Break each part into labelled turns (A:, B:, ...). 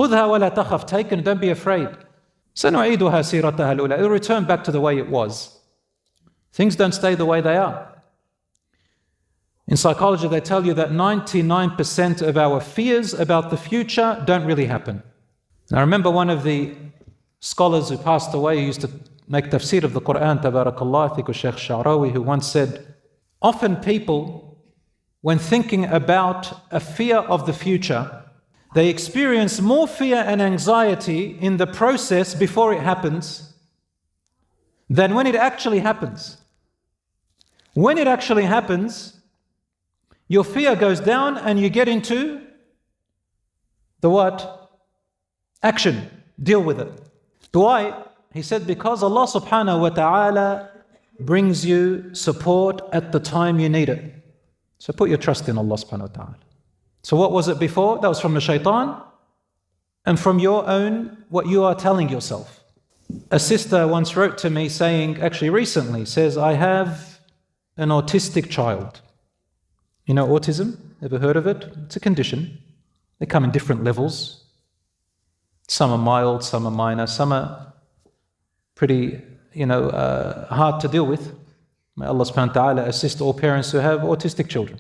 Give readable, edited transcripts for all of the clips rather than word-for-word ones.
A: خُذْهَا وَلَا تَخَفْ. Take it, don't be afraid. سَنُعِيدُهَا سِيرَتَهَا الْأُولَى. It will return back to the way it was. Things don't stay the way they are. In psychology, they tell you that 99% of our fears about the future don't really happen. And I remember one of the scholars who passed away, who used to make tafsir of the Quran, tabarakallah, I think it was Sheikh Sha'rawi, who once said, often people, when thinking about a fear of the future, they experience more fear and anxiety in the process before it happens than when it actually happens. When it actually happens, your fear goes down and you get into the what? Action. Deal with it. Why? He said, because Allah subhanahu wa ta'ala brings you support at the time you need it. So put your trust in Allah subhanahu wa ta'ala. So what was it before? That was from the shaitan and from your own, what you are telling yourself. A sister once wrote to me saying, actually recently, says, I have an autistic child. You know autism? Ever heard of it? It's a condition. They come in different levels. Some are mild, some are minor, some are pretty, hard to deal with. May Allah subhanahu wa ta'ala assist all parents who have autistic children.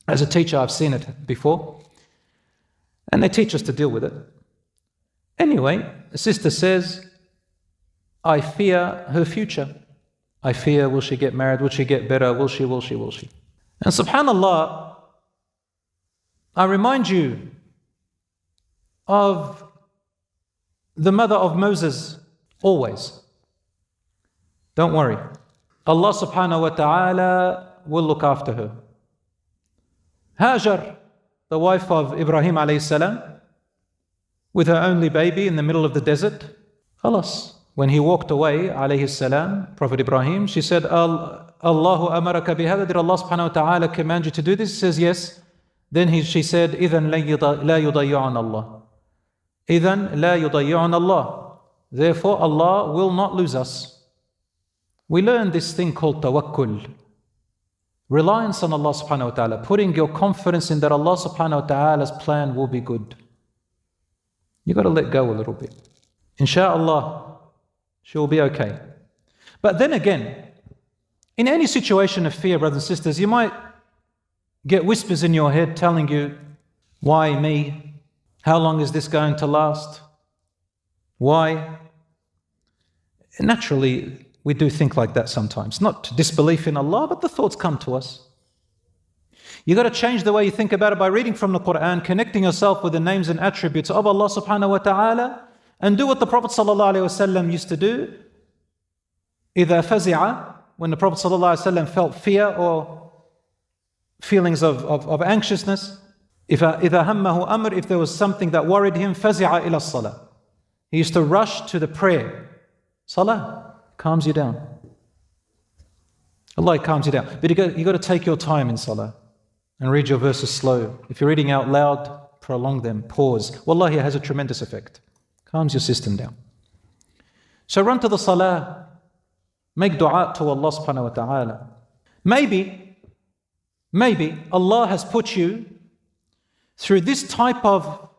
A: As a teacher, I've seen it before. And they teach us to deal with it. Anyway, the sister says, I fear her future. I fear, will she get married? Will she get better? Will she? And subhanallah, I remind you of the mother of Moses always. Don't worry. Allah subhanahu wa ta'ala will look after her. Hajar, the wife of Ibrahim alayhi salam, with her only baby in the middle of the desert. Khalas. When he walked away, alayhi salam, Prophet Ibrahim, she said, Allahu amaraka bihada. Did Allah subhanahu wa ta'ala command you to do this? He says, yes. Then she said, إِذَنْ لَا يُضَيِّعُنَ اللَّهِ. إِذَنْ لَا يُضَيِّعُنَ اللَّهِ. Therefore, Allah will not lose us. We learn this thing called tawakkul. Reliance on Allah subhanahu wa ta'ala. Putting your confidence in that Allah subhanahu wa ta'ala's plan will be good. You got to let go a little bit. Insha'Allah, she will be okay. But then again, in any situation of fear, brothers and sisters, you might get whispers in your head telling you, why me? How long is this going to last? Why? Naturally, we do think like that sometimes. Not disbelief in Allah, but the thoughts come to us. You got to change the way you think about it by reading from the Quran, connecting yourself with the names and attributes of Allah subhanahu wa ta'ala, and do what the Prophet sallallahu alaihi wasallam used to do. إِذَا فَزِعَ, when the Prophet sallallahu alaihi wasallam felt fear or feelings of anxiousness, إِذَا هَمَّهُ أَمْرٍ, if there was something that worried him, فَزِعَ إِلَى الصَّلَاةِ. He used to rush to the prayer. Salah calms you down. Allah calms you down. But you got to take your time in salah and read your verses slow. If you're reading out loud, prolong them, pause. Wallahi, it has a tremendous effect. Calms your system down. So run to the salah. Make dua to Allah subhanahu wa ta'ala. Maybe Allah has put you through this type of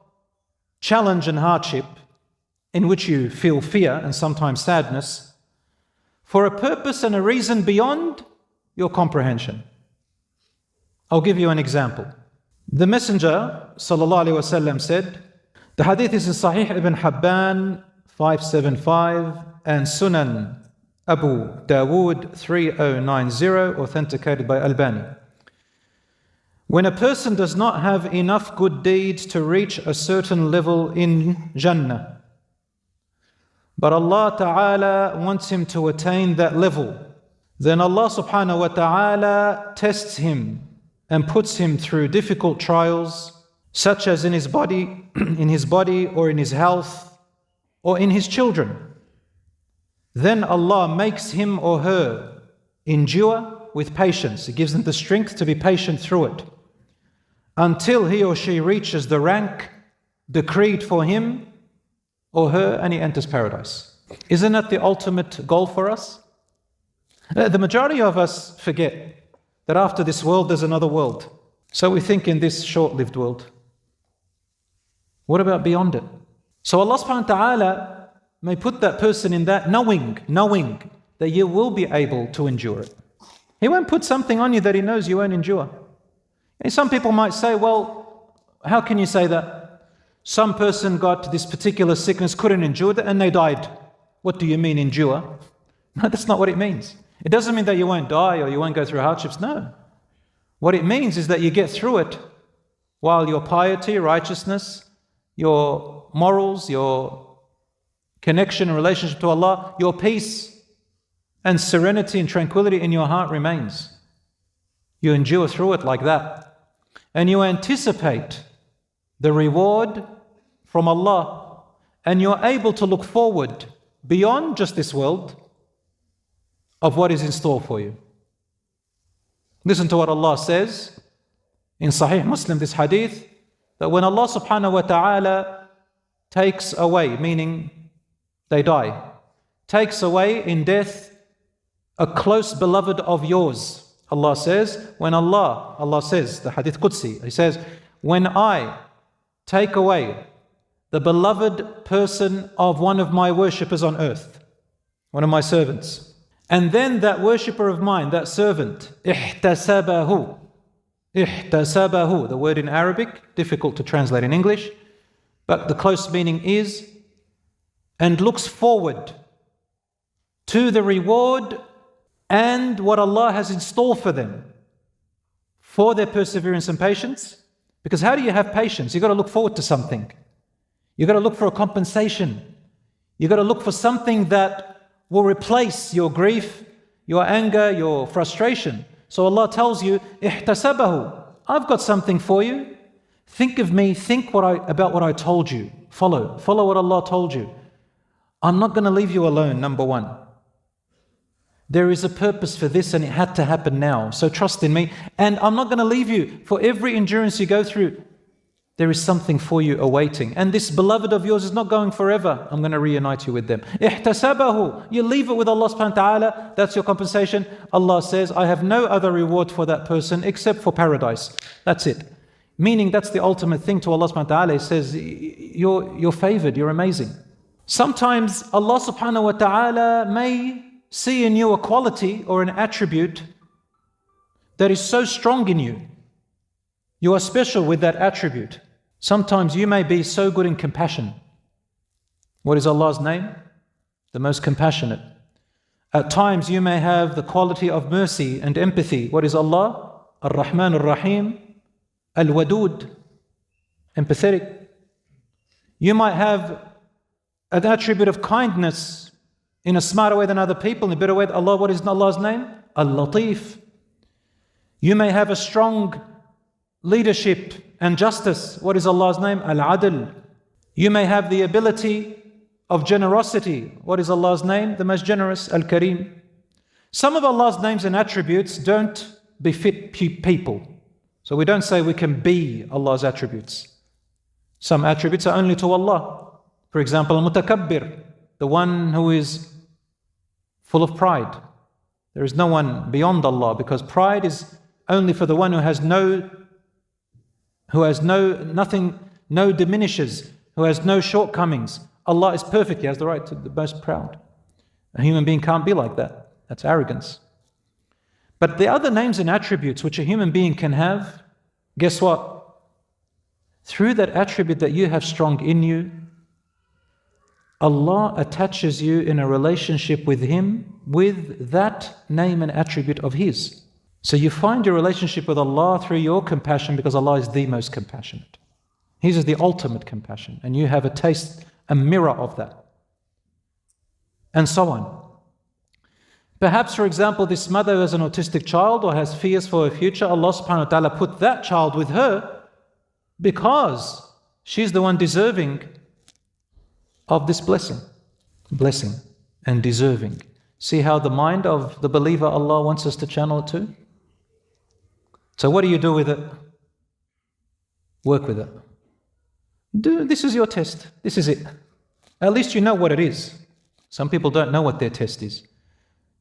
A: challenge and hardship in which you feel fear and sometimes sadness for a purpose and a reason beyond your comprehension. I'll give you an example. The Messenger sallallahu alaihi wasallam said, the hadith is in Sahih Ibn Hibban 575 and Sunan Abu Dawood 3090, authenticated by Albani. When a person does not have enough good deeds to reach a certain level in Jannah, but Allah Ta'ala wants him to attain that level, then Allah Subhanahu wa Ta'ala tests him and puts him through difficult trials, such as in his body, or in his health, or in his children. Then Allah makes him or her endure with patience. He gives them the strength to be patient through it, until he or she reaches the rank decreed for him or her, and he enters paradise. Isn't that the ultimate goal for us? The majority of us forget that after this world there's another world. So we think in this short-lived world. What about beyond it? So Allah subhanahu wa ta'ala may put that person in that knowing that you will be able to endure it. He won't put something on you that He knows you won't endure. And some people might say, well, how can you say that? Some person got this particular sickness, couldn't endure it, and they died. What do you mean endure? No, that's not what it means. It doesn't mean that you won't die or you won't go through hardships. No. What it means is that you get through it while your piety, righteousness, your morals, your connection and relationship to Allah, your peace and serenity and tranquility in your heart remains. You endure through it like that. And you anticipate the reward from Allah. And you're able to look forward beyond just this world of what is in store for you. Listen to what Allah says in Sahih Muslim, this hadith, that when Allah subhanahu wa ta'ala takes away, meaning they die, takes away in death a close beloved of yours. Allah says, Allah says, the hadith Qudsi, He says, when I take away the beloved person of one of my worshippers on earth, one of my servants, and then that worshipper of mine, that servant, ihtasabahu, the word in Arabic, difficult to translate in English, but the close meaning is, and looks forward to the reward and what Allah has in store for them for their perseverance and patience. Because how do you have patience? You've got to look forward to something. You've got to look for a compensation. You've got to look for something that will replace your grief, your anger, your frustration. So Allah tells you, ihtasabahu, I've got something for you. Think of me, think about what I told you. Follow what Allah told you. I'm not going to leave you alone, number one. There is a purpose for this and it had to happen now. So trust in me. And I'm not going to leave you. For every endurance you go through, there is something for you awaiting. And this beloved of yours is not going forever. I'm going to reunite you with them. Ihtasabahu. You leave it with Allah subhanahu wa ta'ala. That's your compensation. Allah says, I have no other reward for that person except for paradise. That's it. Meaning that's the ultimate thing to Allah subhanahu wa ta'ala. He says, you're favored, you're amazing. Sometimes Allah subhanahu wa ta'ala may see in you a quality or an attribute that is so strong in you. You are special with that attribute. Sometimes you may be so good in compassion. What is Allah's name? The most compassionate. At times you may have the quality of mercy and empathy. What is Allah? Ar-Rahman Ar-Rahim, Al-Wadud, empathetic. You might have an attribute of kindness in a smarter way than other people, in a better way. Allah, what is Allah's name? Al-Latif. You may have a strong leadership and justice. What is Allah's name? Al-Adl. You may have the ability of generosity. What is Allah's name? The most generous, Al-Kareem. Some of Allah's names and attributes don't befit people. So we don't say we can be Allah's attributes. Some attributes are only to Allah. For example, Al-Mutakabbir, the one who is full of pride. There is no one beyond Allah, because pride is only for the one who has no diminishes, who has no shortcomings. Allah is perfect, He has the right to be most proud. A human being can't be like that. That's arrogance. But the other names and attributes which a human being can have, guess what? Through that attribute that you have strong in you, Allah attaches you in a relationship with Him with that name and attribute of His. So you find your relationship with Allah through your compassion, because Allah is the most compassionate. His is the ultimate compassion, and you have a taste, a mirror of that. And so on. Perhaps, for example, this mother who has an autistic child or has fears for her future, Allah subhanahu wa ta'ala put that child with her because she's the one deserving of this blessing and deserving. See how the mind of the believer Allah wants us to channel it to? So what do you do with it? Work with it. This is your test. This is it. At least you know what it is. Some people don't know what their test is.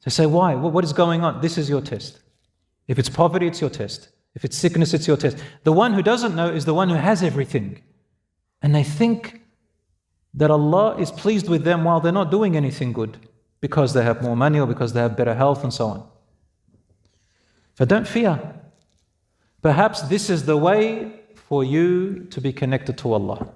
A: They say, why? What is going on? This is your test. If it's poverty, it's your test. If it's sickness, it's your test. The one who doesn't know is the one who has everything. And they think that Allah is pleased with them while they're not doing anything good because they have more money or because they have better health and so on. But don't fear. Perhaps this is the way for you to be connected to Allah.